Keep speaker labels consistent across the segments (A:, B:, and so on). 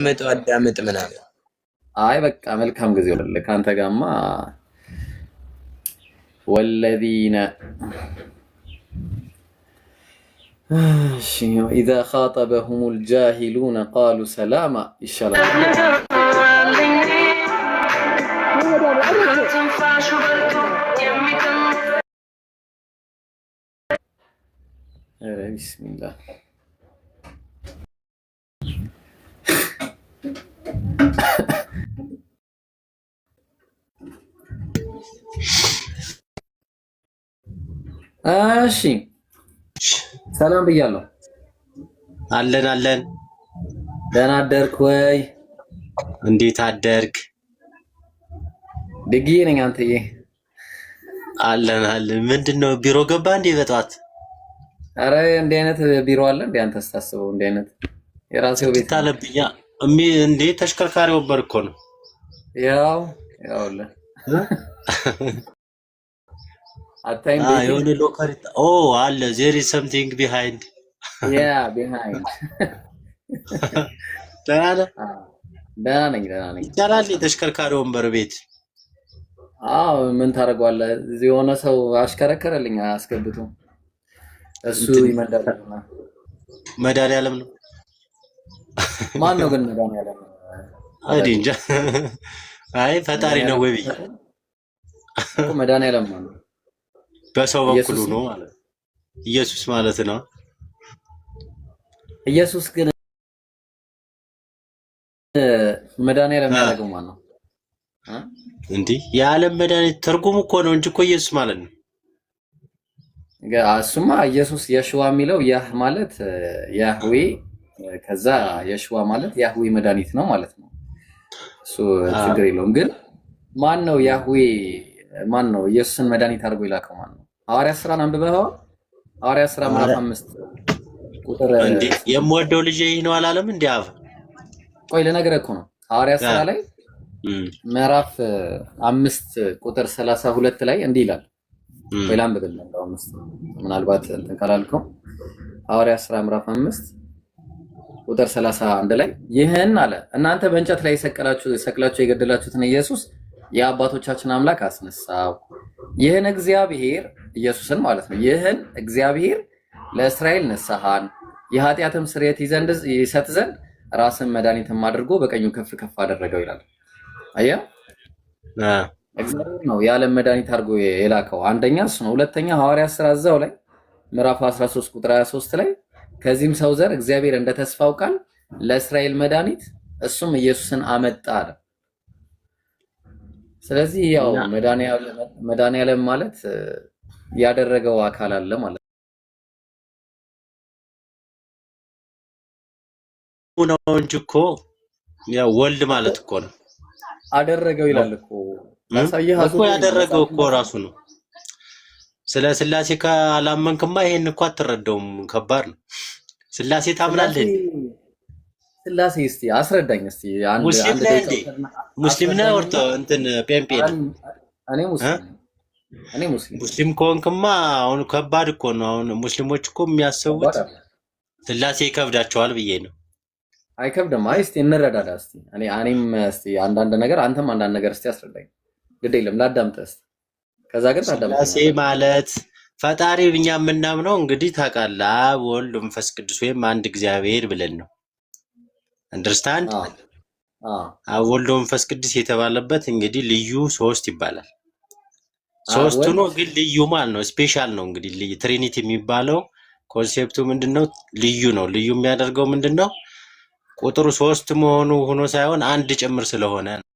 A: አዳምጥ ምናምን።
B: አይ በቃ መልካም ጊዜ ወለ ካንተ ጋማ ወለዚነ إذا خاطبهم الجاهلون قالوا سلاما ይሻላል። بسم الله እሺ ሰላም ብያለሁ።
A: አለን አለን።
B: ደህና አደርክ ወይ?
A: እንዴት አደርክ?
B: ደግዬ ነኝ። አንተዬ?
A: አለን አለን። ምንድነው ቢሮ ገባ እንዴ በጠዋት?
B: አረ እንዲህ አይነት ቢሮ አለ እንዴ? አንተ ስታስበው እንዲህ አይነት የራሴው ቤት
A: ታለብኛ እንዴ? ተሽከርካሪ ወንበር እኮ ነው። ያውለ አታይም ቤት የሆነ ሎከር አለ። there is something behind
B: behind ደህና ነኝ።
A: ይቻላል የተሽከርካሪ ወንበር ቤት?
B: ምን ታደርገዋለህ? እዚህ የሆነ ሰው አሽከረከረልኝ አስገብቶ እሱ ይመዳልና
A: መድኃኒዓለም ነው።
B: ማን ነው ግን መድኃኒዓለም?
A: እንጃ። አይ ፈጣሪ ነው ወይ ብዬ
B: እኮ መድኃኒዓለም ማለት ነው።
A: በሰው በኩል ነው ማለት ኢየሱስ ማለት ነው።
B: ኢየሱስ ግን መድኃኒዓለም ያደረገው ማን ነው
A: እንዴ? የዓለም መድኃኒት ትርጉም እኮ ነው እንጂ እኮ ኢየሱስ ማለት ነው።
B: እሱማ ኢየሱስ የሽዋ የሚለው ያህ ማለት ያህዌ፣ ከዛ የሽዋ ማለት ያህዌ መድኃኒት ነው ማለት ነው። እሱ ችግር የለውም። ግን ማን ነው ያህዌ? ማን ነው ኢየሱስን መድኃኒት አድርጎ የላከው? ማን ነው? ሐዋርያት ሥራን አንብበኸዋል? ሐዋርያት ሥራ ምዕራፍ 5 ቁጥር
A: እንዴ የምወደው ልጅ ይሄ ነው አላለም እንዴ? አፍ
B: ቆይ ልነግርህ እኮ ነው። ሐዋርያት ሥራ ላይ ምዕራፍ 5 ቁጥር 32 ላይ እንዲህ ይላል። ቆይ ላንብብልህ እንደው ምናልባት እንትን ካላልከው ሐዋርያት ሥራ ምዕራፍ 5 ቁጥር 31 ላይ ይህን አለ እናንተ በእንጨት ላይ ሰቅላችሁ የገደላችሁትን ኢየሱስ የአባቶቻችን አምላክ አስነሳው። ይህን እግዚአብሔር ኢየሱስን ማለት ነው። ይህን እግዚአብሔር ለእስራኤል ንስሐን የኃጢአትም ስርየት ይሰጥ ዘንድ ራስን መድኃኒትም አድርጎ በቀኙ ከፍ ከፍ አደረገው ይላል። አየህ፣ እግዚአብሔር ነው የዓለም መድኃኒት አድርጎ የላከው። አንደኛ እሱ ነው። ሁለተኛ ሐዋርያት ሥራ እዛው ላይ ምዕራፍ 13 ቁጥር 23 ላይ ከዚህም ሰው ዘር እግዚአብሔር እንደ ተስፋው ቃል ለእስራኤል መድኃኒት እሱም ኢየሱስን አመጣ አለ። ስለዚህ ያው መድኃኒዓለም ማለት ያደረገው አካል አለ ማለት
A: ነው እንጂ እኮ ያው ወልድ ማለት እኮ ነው።
B: አደረገው ይላል እኮ
A: ያደረገው እኮ ራሱ ነው። ስለ ስላሴ ካላመንክማ ይሄን እኮ አትረዳውም። ከባድ ነው። ስላሴ ታምናለህ?
B: ስላሴ እስቲ አስረዳኝ እስቲ።
A: ሙስሊም ነህ ወርቶ እንትን ጴንጴ ነህ?
B: እኔ
A: ሙስሊም ከሆንክማ አሁን ከባድ እኮ ነው። አሁን ሙስሊሞች እኮ የሚያስቡት ስላሴ ይከብዳቸዋል ብዬ ነው።
B: አይከብድም። አይ እስቲ እንረዳዳ እስቲ። እኔም እስቲ አንዳንድ ነገር አንተም አንዳንድ ነገር እስቲ አስረዳኝ። ግድ የለም ላዳምጥህ እስቲ። ከዛ ግን
A: ስላሴ ማለት ፈጣሪ እኛ የምናምነው እንግዲህ ታውቃለህ፣ አብ ወልድ መንፈስ ቅዱስ ወይም አንድ እግዚአብሔር ብለን ነው። አንደርስታንድ? አብ ወልድ መንፈስ ቅዱስ የተባለበት እንግዲህ ልዩ ሶስት ይባላል። ሶስቱ ነው ግን ልዩ ማለት ነው። ስፔሻል ነው እንግዲህ ልዩ ትሪኒቲ የሚባለው ኮንሴፕቱ ምንድነው? ልዩ ነው። ልዩ የሚያደርገው ምንድነው? ቁጥሩ ሶስት መሆኑ ሆኖ ሳይሆን አንድ ጭምር ስለሆነ ነው።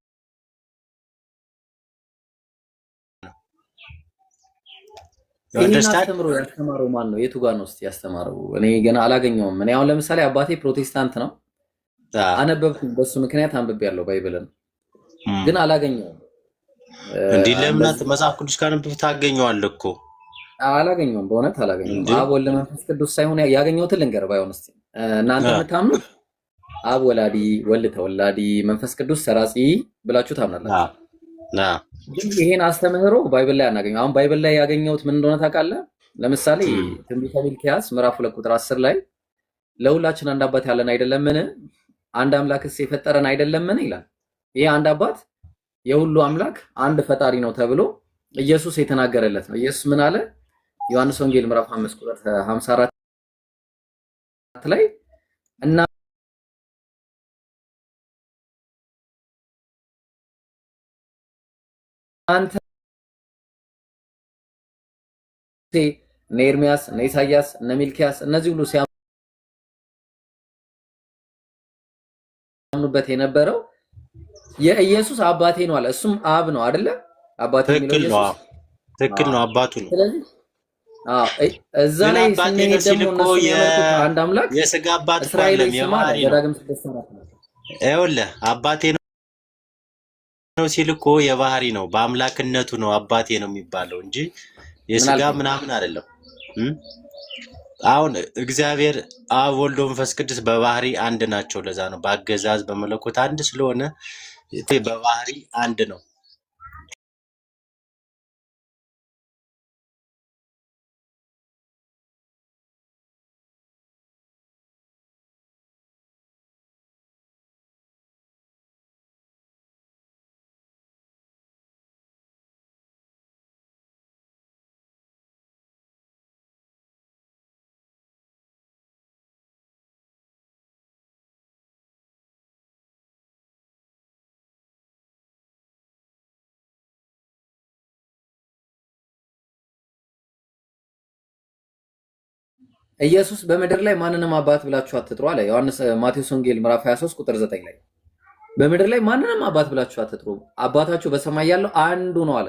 B: አስተምሮ ያስተማረው ማን ነው? የቱ ጋር ነው እስቲ ያስተማረው? እኔ ገና አላገኘውም። እኔ አሁን ለምሳሌ አባቴ ፕሮቴስታንት ነው። አነበብኩኝ፣ በሱ ምክንያት አንብቤያለሁ ባይብልን፣ ግን አላገኘውም።
A: እንዲህ ለምናት መጽሐፍ ቅዱስ ካነበብክ ታገኘዋለህ እኮ።
B: አላገኘውም፣ በእውነት አላገኘውም። አብ ወልድ መንፈስ ቅዱስ ሳይሆን ያገኘሁትን ልንገርህ። ባይሆን እስቲ እናንተ የምታምኑት አብ ወላዲ፣ ወልድ ተወላዲ፣ መንፈስ ቅዱስ ሰራጺ ብላችሁ ታምናላችሁ። ግን ይሄን አስተምህሮ ባይብል ላይ አናገኘው። አሁን ባይብል ላይ ያገኘሁት ምን እንደሆነ ታውቃለህ? ለምሳሌ ትንቢተ ሚልክያስ ምዕራፍ 2 ቁጥር 10 ላይ ለሁላችን አንድ አባት ያለን አይደለምን? አንድ አምላክስ የፈጠረን አይደለምን ይላል። ይሄ አንድ አባት የሁሉ አምላክ አንድ ፈጣሪ ነው ተብሎ ኢየሱስ የተናገረለት ነው። ኢየሱስ ምን አለ? ዮሐንስ ወንጌል ምዕራፍ 5 ቁጥር 54 ላይ እና አንተ እነ ኤርሚያስ እነ ኢሳያስ እነ ሚልኪያስ እነዚህ ሁሉ ሲያምኑበት የነበረው የኢየሱስ አባቴ ነው አለ። እሱም አብ ነው አይደለ? አባቴ የሚለው ኢየሱስ ትክክል ነው፣ አባቱ ነው። ስለዚህ እዛ ላይ ስንሄድ ደግሞ እነሱ የሚያመልኩት አንድ አምላክ
A: የሥጋ አባት አይደለም፣ የባህሪ ነው። ይኸውልህ አባቴ ነው ሲል እኮ የባህሪ ነው፣ በአምላክነቱ ነው አባቴ ነው የሚባለው እንጂ የሥጋ ምናምን አይደለም። አሁን እግዚአብሔር አብ ወልድ መንፈስ ቅዱስ በባህሪ አንድ ናቸው። ለዛ ነው በአገዛዝ በመለኮት አንድ ስለሆነ በባህሪ አንድ ነው።
B: ኢየሱስ በምድር ላይ ማንንም አባት ብላችሁ አትጥሩ አለ። ማቴዎስ ወንጌል ምዕራፍ 23 ቁጥር 9 ላይ በምድር ላይ ማንንም አባት ብላችሁ አትጥሩ፣ አባታችሁ በሰማይ ያለው አንዱ ነው አለ።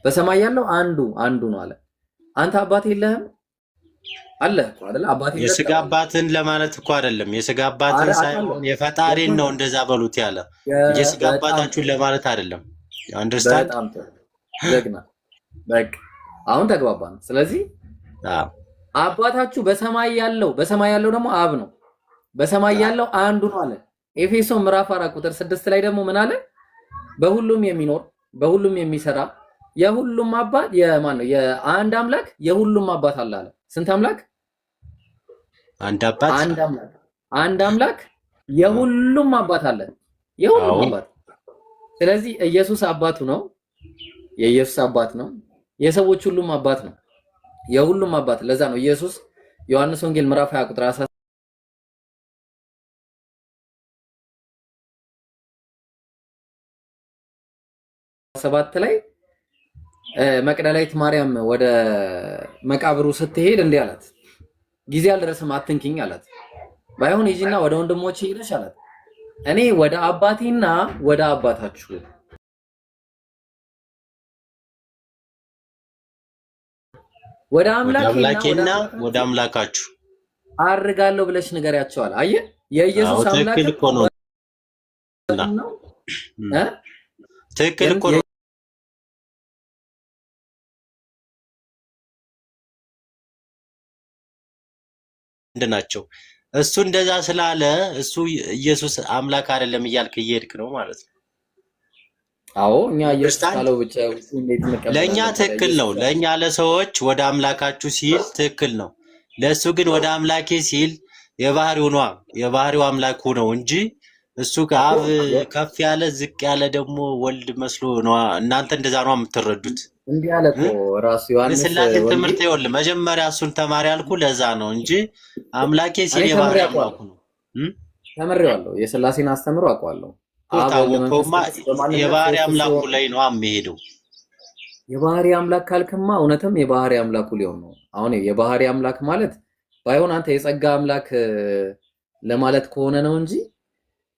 B: በሰማይ ያለው አንዱ ነው አለ። አንተ አባት የለህም አለ እኮ አይደል? አባት የለህም።
A: የሥጋ አባትን ለማለት እኮ አይደለም፣ የሥጋ አባትን ሳይሆን የፈጣሪን ነው እንደዛ በሉት ያለ። የሥጋ አባታችሁን ለማለት አይደለም። አንደርስታንድ?
B: በጣም ደግና በቃ አሁን ተግባባን። ስለዚህ አባታችሁ በሰማይ ያለው ደግሞ አብ ነው። በሰማይ ያለው አንዱ ነው አለ። ኤፌሶን ምዕራፍ 4 ቁጥር 6 ላይ ደግሞ ምን አለ? በሁሉም የሚኖር በሁሉም የሚሰራ የሁሉም አባት የማን ነው? የአንድ አምላክ የሁሉም አባት አለ አለ። ስንት አምላክ?
A: አንድ አባት።
B: አንድ አምላክ የሁሉም አባት አለ። የሁሉም አባት። ስለዚህ ኢየሱስ አባቱ ነው። የኢየሱስ አባት ነው። የሰዎች ሁሉም አባት ነው። የሁሉም አባት። ለዛ ነው ኢየሱስ ዮሐንስ ወንጌል ምዕራፍ 20 ቁጥር 17 ላይ መቅደላዊት ማርያም ወደ መቃብሩ ስትሄድ እንዲህ አላት፣ ጊዜ አልደረሰም አትንኪኝ አላት። ባይሆን ሂጂና ወደ ወንድሞቼ ሄደሽ አላት፣ እኔ ወደ አባቴና ወደ አባታችሁ ወደ አምላኬና
A: ወደ አምላካችሁ
B: አርጋለሁ ብለሽ ንገሪያቸዋል። አየህ የኢየሱስ አምላክ
A: ትክክል እኮ ነው። ትክክል እኮ ነው። ናቸው እሱ እንደዛ ስላለ እሱ ኢየሱስ አምላክ አይደለም እያልክ እየሄድክ ነው ማለት ነው።
B: አዎ እኛ ኢየሱስ ካለው ብቻ
A: ለኛ ትክክል ነው። ለኛ ለሰዎች ወደ አምላካችሁ ሲል ትክክል ነው። ለሱ ግን ወደ አምላኬ ሲል የባህሪው አምላኩ ነው እንጂ እሱ ከአብ ከፍ ያለ ዝቅ ያለ ደግሞ ወልድ መስሎ ነው። እናንተ እንደዛ ነው የምትረዱት።
B: እንዲህ አለ እኮ ራሱ ዮሐንስ
A: ስላሴ ትምህርት ይወል መጀመሪያ እሱን ተማሪ ያልኩ ለዛ ነው እንጂ አምላኬ ሲል የባህሪ አምላኩ ነው።
B: ተምሬዋለሁ። የስላሴን አስተምሮ አውቀዋለሁ።
A: የባህሪ አምላኩ ላይ ነው የሚሄደው።
B: የባህሪ አምላክ ካልክማ እውነትም የባህሪ አምላኩ ሊሆን ነው። አሁን የባህሪ አምላክ ማለት ባይሆን አንተ የጸጋ አምላክ ለማለት ከሆነ ነው እንጂ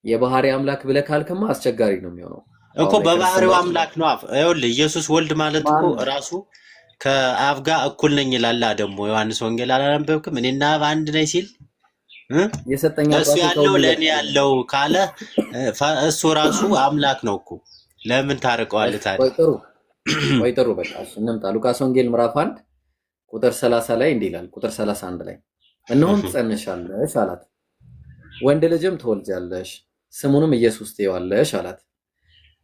B: የባህሪ አምላክ ብለህ ካልክማ አስቸጋሪ ነው የሚሆነው
A: እኮ። በባህሪው አምላክ ነው። ይኸውልህ ኢየሱስ ወልድ ማለት እኮ ራሱ ከአብ ጋር እኩል ነኝ ይላል። ደግሞ ዮሐንስ ወንጌል አላነበብክም? እኔና አብ አንድ ነኝ ሲል እሱ ያለው ለእኔ ያለው ካለ እሱ ራሱ አምላክ ነው እኮ። ለምን ታርቀዋለህ ታዲያ?
B: ወይ ጥሩ በቃ እሱ እንምጣ። ሉቃስ ወንጌል ምዕራፍ 1 ቁጥር 30 ላይ እንዲህ ይላል። ቁጥር 31 ላይ እነሆም ትጸንሻለሽ አላት፣ ወንድ ልጅም ትወልጃለሽ፣ ስሙንም ኢየሱስ ትይዋለሽ አላት።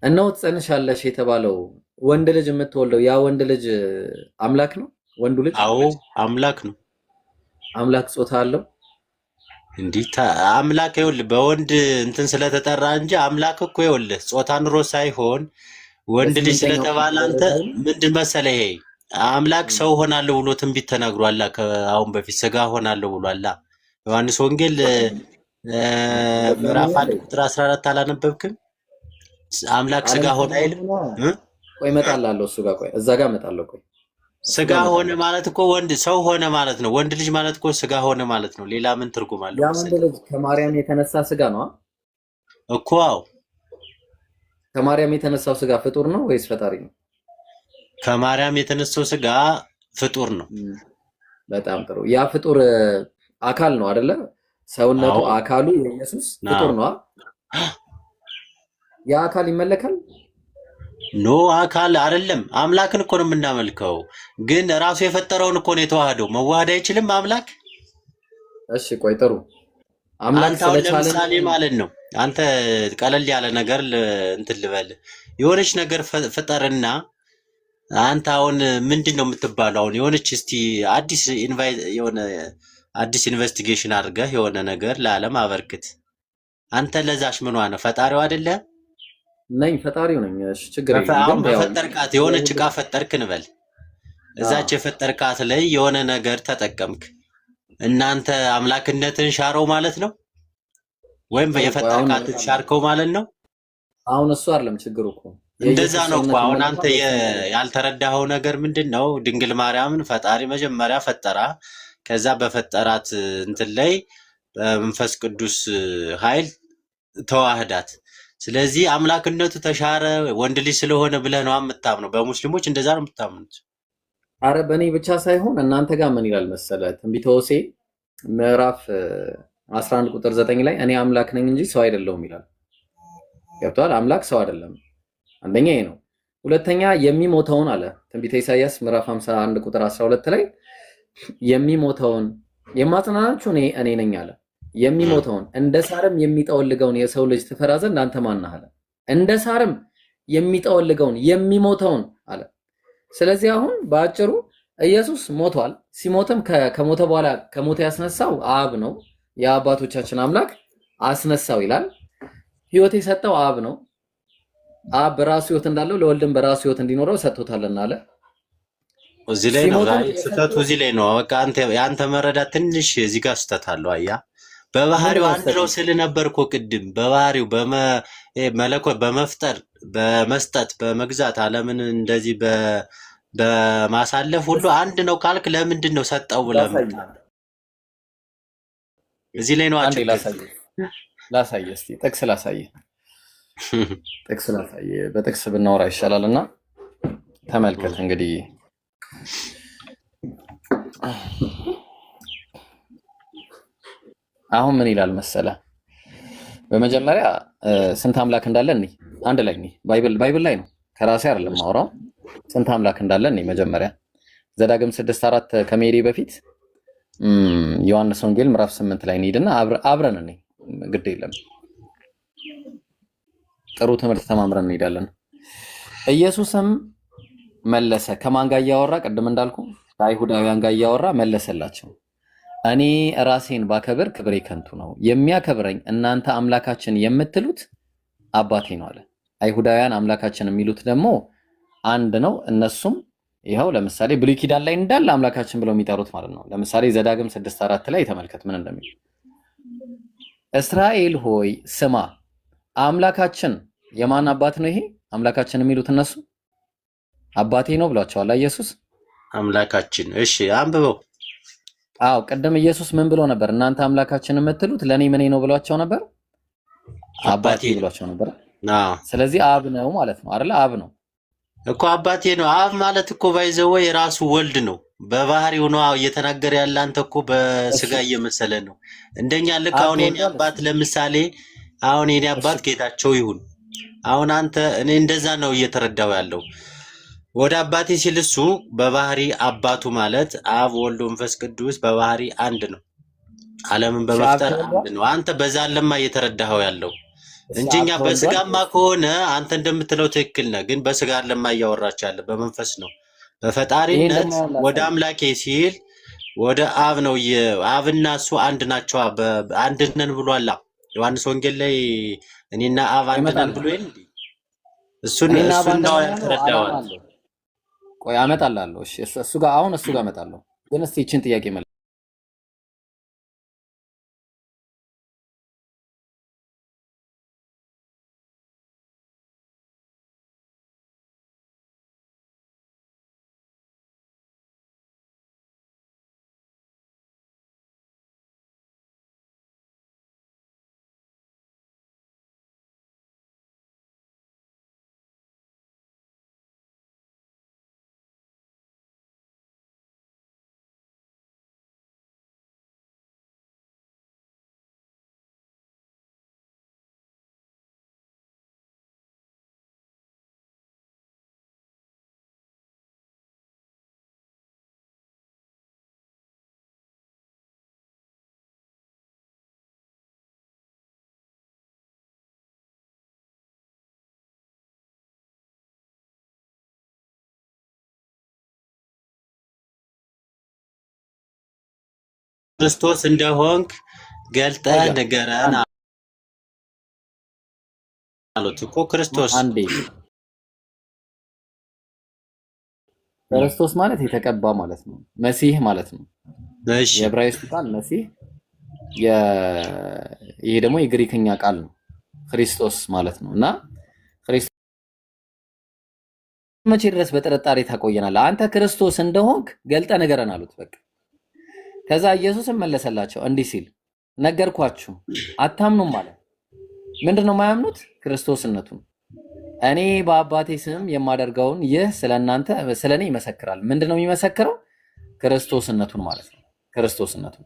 B: እነሆ ትጸንሻለሽ የተባለው ወንድ ልጅ የምትወልደው ያ ወንድ ልጅ አምላክ ነው። ወንዱ ልጅ
A: አዎ አምላክ ነው።
B: አምላክ ጾታ አለው
A: እንዲህ አምላክ ይኸውልህ በወንድ እንትን ስለተጠራ እንጂ አምላክ እኮ ይኸውልህ ጾታ ኑሮ ሳይሆን ወንድ ልጅ ስለተባለ አንተ ምንድን መሰለህ ይሄ አምላክ ሰው ሆናለሁ ብሎ ትንቢት ተናግሯል። ከአሁን በፊት ስጋ ሆናለሁ ብሏል። ዮሐንስ ወንጌል ምዕራፍ 1 ቁጥር 14 አላነበብክም? አምላክ ስጋ ሆነ አይልም?
B: ቆይ እመጣላለሁ እሱ ጋር ቆይ እዛ ጋር እመጣለሁ። ቆይ
A: ስጋ ሆነ ማለት እኮ ወንድ ሰው ሆነ ማለት ነው። ወንድ ልጅ ማለት እኮ ስጋ ሆነ ማለት ነው። ሌላ ምን ትርጉም አለው?
B: ያ ወንድ ልጅ ከማርያም የተነሳ ስጋ ነው
A: እኮ። አዎ
B: ከማርያም የተነሳው ስጋ ፍጡር ነው ወይስ ፈጣሪ ነው?
A: ከማርያም የተነሳው ስጋ ፍጡር ነው።
B: በጣም ጥሩ። ያ ፍጡር አካል ነው አይደለ? ሰውነቱ አካሉ የኢየሱስ ፍጡር ነው። ያ አካል ይመለካል?
A: ኖ አካል አይደለም። አምላክን እኮ ነው የምናመልከው፣ ግን ራሱ የፈጠረውን እኮ ነው የተዋህደው። መዋሃድ አይችልም አምላክ።
B: እሺ ቆይ ጥሩ። አምላክ
A: ለምሳሌ ማለት ነው አንተ ቀለል ያለ ነገር እንትን ልበል፣ የሆነች ነገር ፍጠርና አንተ አሁን ምንድን ነው የምትባለው? አሁን የሆነች እስቲ አዲስ ኢንቨስቲጌሽን አድርገህ የሆነ ነገር ለዓለም አበርክት። አንተ ለዛሽ ምኗ ነው? ፈጣሪው አይደለ?
B: ነኝ ፈጣሪው ነኝ። እሺ ችግር የለም።
A: በፈጠርካት የሆነች ዕቃ ፈጠርክ እንበል። እዛች የፈጠርካት ላይ የሆነ ነገር ተጠቀምክ። እናንተ አምላክነትን ሻረው ማለት ነው? ወይም የፈጠርካትን ሻርከው ማለት ነው?
B: አሁን እሱ አይደለም ችግሩ እኮ
A: እንደዛ ነው እኮ። አሁን አንተ ያልተረዳኸው ነገር ምንድን ነው? ድንግል ማርያምን ፈጣሪ መጀመሪያ ፈጠራ። ከዛ በፈጠራት እንትን ላይ በመንፈስ ቅዱስ ኃይል ተዋህዳት። ስለዚህ አምላክነቱ ተሻረ ወንድ ልጅ ስለሆነ ብለህ ነው የምታምነው። በሙስሊሞች እንደዛ ነው የምታምኑት።
B: አረ በእኔ ብቻ ሳይሆን እናንተ ጋር ምን ይላል መሰለህ? ትንቢተ ሆሴዕ ምዕራፍ 11 ቁጥር 9 ላይ እኔ አምላክ ነኝ እንጂ ሰው አይደለሁም ይላል። ገብቶሃል? አምላክ ሰው አይደለም። አንደኛ ይሄ ነው። ሁለተኛ የሚሞተውን አለ ትንቢተ ኢሳይያስ ምዕራፍ 51 ቁጥር 12 ላይ የሚሞተውን የማጽናናችሁ እኔ ነኝ አለ። የሚሞተውን እንደ ሳርም የሚጠወልገውን የሰው ልጅ ትፈራ ዘንድ አንተ ማን ነህ አለ። እንደ ሳርም የሚጠወልገውን የሚሞተውን አለ። ስለዚህ አሁን በአጭሩ ኢየሱስ ሞቷል። ሲሞትም ከሞተ በኋላ ከሞተ ያስነሳው አብ ነው። የአባቶቻችን አምላክ አስነሳው ይላል። ሕይወት የሰጠው አብ ነው። አብ በራሱ ሕይወት እንዳለው ለወልድም በራሱ ሕይወት እንዲኖረው ሰጥቶታልና አለ።
A: እዚህ ላይ ነው ስህተቱ፣ እዚህ ላይ ነው። በቃ አንተ መረዳት ትንሽ እዚህ ጋር ስህተት አለው። አያ በባህሪው አንድ ነው ስል ነበር እኮ ቅድም። በባህሪው መለኮት በመፍጠር በመስጠት በመግዛት ዓለምን እንደዚህ በማሳለፍ ሁሉ አንድ ነው ካልክ ለምንድን ነው ሰጠው ብለህ እዚህ ላይ ነው
B: ላሳየህ። እስኪ ጥቅስ ላሳየህ። በጥቅስ ብናወራ ይሻላልና ተመልከት እንግዲህ አሁን ምን ይላል መሰለ? በመጀመሪያ ስንት አምላክ እንዳለ እኔ አንድ ላይ እኔ ባይብል ላይ ነው፣ ከራሴ አይደለም ማውራው። ስንት አምላክ እንዳለ እኔ መጀመሪያ ዘዳግም 6:4 ከመሄዴ በፊት ዮሐንስ ወንጌል ምዕራፍ 8 ላይ እንሂድና አብረን እኔ ግድ የለም ጥሩ ትምህርት ተማምረን እንሄዳለን። ኢየሱስም መለሰ። ከማን ጋር እያወራ? ቅድም እንዳልኩ ከአይሁዳውያን ጋር እያወራ መለሰላቸው። እኔ ራሴን ባከብር ክብሬ ከንቱ ነው፣ የሚያከብረኝ እናንተ አምላካችን የምትሉት አባቴ ነው አለ። አይሁዳውያን አምላካችን የሚሉት ደግሞ አንድ ነው። እነሱም ይኸው ለምሳሌ ብሉይ ኪዳን ላይ እንዳለ አምላካችን ብለው የሚጠሩት ማለት ነው። ለምሳሌ ዘዳግም 6:4 ላይ ተመልከት ምን እንደሚል። እስራኤል ሆይ ስማ፣ አምላካችን የማን አባት ነው? ይሄ አምላካችን የሚሉት እነሱ አባቴ ነው ብሏቸዋል። ኢየሱስ
A: አምላካችን። እሺ አንብበው።
B: አዎ ቅድም ኢየሱስ ምን ብሎ ነበር? እናንተ አምላካችን የምትሉት ለኔ ምን ነው ብሏቸው ነበር? አባቴ ብሏቸው ነበር። ስለዚህ አብ ነው ማለት ነው አይደል? አብ ነው
A: እኮ አባቴ ነው። አብ ማለት እኮ ባይዘው የራሱ ወልድ ነው። በባህሪው ነው እየተናገረ ያለ። አንተ እኮ በስጋ እየመሰለ ነው እንደኛ። ልክ አሁን የኔ አባት ለምሳሌ አሁን የኔ አባት ጌታቸው ይሁን። አሁን አንተ እኔ እንደዛ ነው እየተረዳው ያለው። ወደ አባቴ ሲል እሱ በባህሪ አባቱ ማለት አብ ወልድ መንፈስ ቅዱስ በባህሪ አንድ ነው። ዓለምን በመፍጠር አንድ ነው። አንተ በዛ ለማ እየተረዳኸው ያለው እንጂኛ በስጋማ ከሆነ አንተ እንደምትለው ትክክል ነህ። ግን በስጋ ለማ እያወራች ያለ በመንፈስ ነው። በፈጣሪነት ወደ አምላኬ ሲል ወደ አብ ነው። አብና እሱ አንድ ናቸው። አንድ ነን ብሏል ዮሐንስ ወንጌል ላይ እኔና አብ አንድ ነን ብሎ ይል እሱን ነው ያተረዳዋል።
B: ቆይ አመጣላለሁ። እሺ እሱ ጋር አመጣለሁ። ግን እስቲ እቺን ጥያቄ መልስ
A: ክርስቶስ እንደሆንክ ገልጠህ ንገረን አሉት እኮ ክርስቶስ
B: አንዴ ክርስቶስ ማለት የተቀባ ማለት ነው። መሲህ ማለት ነው።
A: እሺ
B: የዕብራይስጥ ቃል መሲህ ይሄ ደግሞ የግሪክኛ ቃል ነው ክርስቶስ ማለት ነው። እና ክርስቶስ መቼ ድረስ በጥርጣሬ ታቆየናለህ? አንተ ክርስቶስ እንደሆንክ ገልጠህ ንገረን አሉት። በቃ ከዛ ኢየሱስም መለሰላቸው እንዲህ ሲል ነገርኳችሁ አታምኑም ማለት ምንድነው የማያምኑት? ክርስቶስነቱን። እኔ በአባቴ ስም የማደርገውን ይህ ስለናንተ ስለኔ ይመሰክራል። ምንድነው የሚመሰክረው? ክርስቶስነቱን ማለት ነው። ክርስቶስነቱን።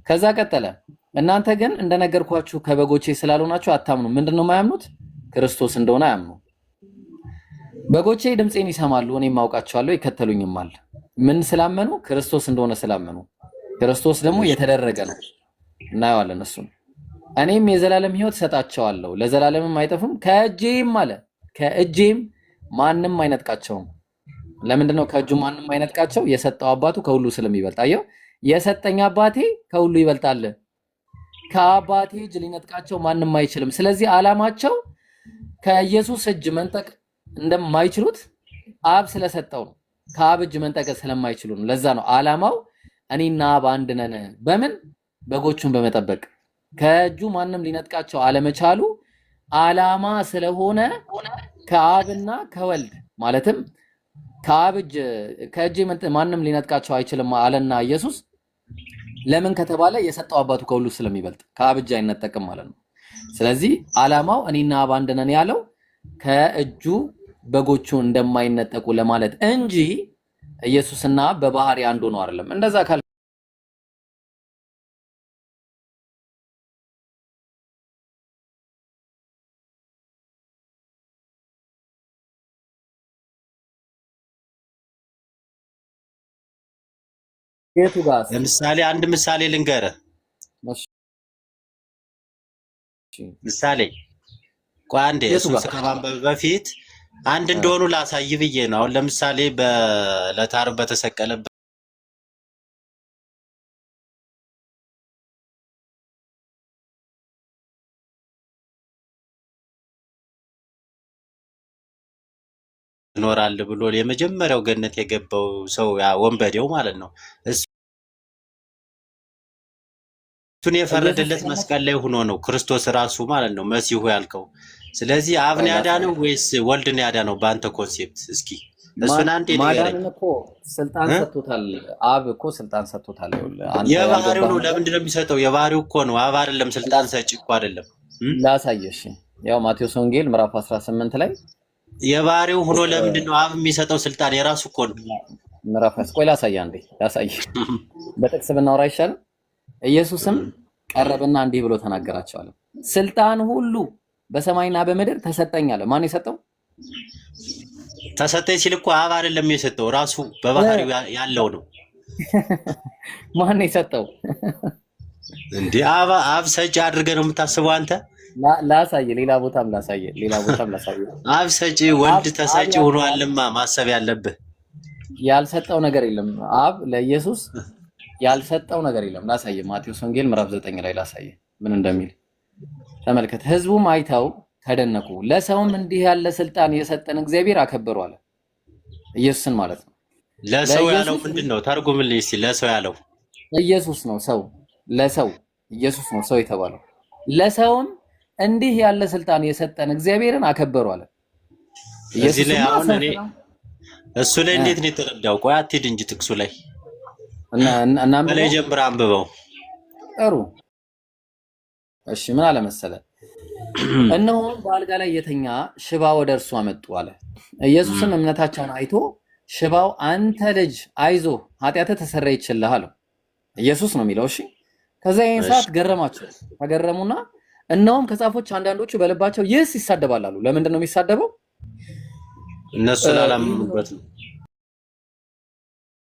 B: ከዛ ቀጠለ እናንተ ግን እንደነገርኳችሁ ከበጎቼ ስላልሆናችሁ አታምኑ። ምንድነው የማያምኑት? ክርስቶስ እንደሆነ አያምኑ። በጎቼ ድምፄን ይሰማሉ፣ እኔም አውቃቸዋለሁ፣ ይከተሉኝማል። ምን ስላመኑ? ክርስቶስ እንደሆነ ስላመኑ። ክርስቶስ ደግሞ የተደረገ ነው፣ እናየዋለን እሱን። እኔም የዘላለም ሕይወት ሰጣቸዋለሁ፣ ለዘላለምም አይጠፉም፣ ከእጄም አለ ከእጄም ማንም አይነጥቃቸውም። ለምንድን ነው ከእጁ ማንም አይነጥቃቸው? የሰጠው አባቱ ከሁሉ ስለሚበልጥ። አየው፣ የሰጠኝ አባቴ ከሁሉ ይበልጣል፣ ከአባቴ እጅ ሊነጥቃቸው ማንም አይችልም። ስለዚህ ዓላማቸው ከኢየሱስ እጅ መንጠቅ እንደማይችሉት አብ ስለሰጠው ነው። ከአብ እጅ መንጠቅ ስለማይችሉ ነው። ለዛ ነው ዓላማው እኔና አብ አንድ ነን። በምን? በጎቹን በመጠበቅ ከእጁ ማንም ሊነጥቃቸው አለመቻሉ ዓላማ ስለሆነ ከአብና ከወልድ ማለትም ከአብ እጅ ከእጅ ማንም ሊነጥቃቸው አይችልም አለና ኢየሱስ። ለምን ከተባለ የሰጠው አባቱ ከሁሉ ስለሚበልጥ ከአብ እጅ አይነጠቅም ማለት ነው። ስለዚህ ዓላማው እኔና አብ አንድ ነን ያለው ከእጁ በጎቹ እንደማይነጠቁ ለማለት እንጂ ኢየሱስና አብ በባህሪ አንዱ ነው አይደለም። እንደዛ ካል የቱ ጋር
A: ለምሳሌ አንድ ምሳሌ ልንገርህ። ምሳሌ ቆይ አንዴ እሱን ከማንበብ በፊት አንድ እንደሆኑ ላሳይ ብዬ ነው። አሁን ለምሳሌ በዕለተ ዓርብ በተሰቀለበት ይኖራል ብሎ የመጀመሪያው ገነት የገባው ሰው ያ ወንበዴው ማለት ነው። እሱን የፈረደለት መስቀል ላይ ሆኖ ነው ክርስቶስ ራሱ ማለት ነው መሲሁ ያልከው። ስለዚህ አብን ያዳነው ወይስ ወልድን ያዳነው በአንተ ኮንሴፕት? እስኪ እሱን አንዴ ንገረኝ።
B: እኮ ስልጣን ሰጥቶታል። አብ እኮ ስልጣን ሰጥቶታል።
A: የባህሪው ነው። ለምንድን ነው የሚሰጠው? የባህሪው እኮ ነው። አብ አይደለም ስልጣን ሰጪ እኮ አይደለም።
B: ላሳየሽ። ያው ማቴዎስ ወንጌል ምዕራፍ 18 ላይ
A: የባህሪው ሆኖ ለምንድን ነው አብ የሚሰጠው ስልጣን? የራሱ እኮ ነው።
B: ምዕራፍ ቆይ ላሳይ አንዴ ላሳይ። በጥቅስ ብናወራ አይሻልም? ኢየሱስም ቀረበና እንዲህ ብሎ ተናገራቸዋል። ስልጣን ሁሉ በሰማይና በምድር ተሰጠኝ አለ። ማን የሰጠው?
A: ተሰጠኝ ሲል እኮ አብ አይደለም የሰጠው፣ ራሱ በባህሪው ያለው ነው።
B: ማን የሰጠው
A: እንዴ? አብ ሰጪ አድርገህ ነው የምታስበው አንተ?
B: ላሳየ፣ ሌላ ቦታም ላሳየ።
A: አብ ሰጪ ወልድ ተሰጪ ሆኗልማ ማሰብ ያለብህ።
B: ያልሰጠው ነገር የለም። አብ ለኢየሱስ ያልሰጠው ነገር የለም። ላሳየ ማቴዎስ ወንጌል ምዕራፍ 9 ላይ ላሳየ ምን እንደሚል ተመልከት። ህዝቡም አይተው ተደነቁ፣ ለሰውም እንዲህ ያለ ስልጣን የሰጠን እግዚአብሔር አከበሩ አለ። ኢየሱስን ማለት ነው።
A: ለሰው ያለው ምንድነው? ተርጉምልኝ እስኪ። ለሰው ያለው
B: ኢየሱስ ነው። ሰው ለሰው ኢየሱስ ነው ሰው የተባለው። ለሰውም እንዲህ ያለ ስልጣን የሰጠን እግዚአብሔርን አከበሩ አለ።
A: እዚህ ላይ አሁን እኔ እሱ ላይ እንዴት ነው የተረዳው? ቆይ አትሂድ እንጂ ጥቅሱ ላይ እና በላይ ጀምር አንብበው።
B: ጥሩ እሺ። ምን አለ መሰለ? እነሆ በአልጋ ላይ የተኛ ሽባ ወደ እርሱ አመጡ አለ። ኢየሱስም እምነታቸውን አይቶ ሽባው አንተ ልጅ አይዞህ ኃጢአትህ ተሰረየችልህ አለው። ኢየሱስ ነው የሚለው። እሺ። ከዛ ይሄን ሰዓት ገረማቸው። ተገረሙና እነሆም ከጻፎች አንዳንዶቹ በልባቸው ይህስ ይሳደባል አሉ። ለምንድን ነው የሚሳደበው?
A: እነሱ ስላላመኑበት ነው።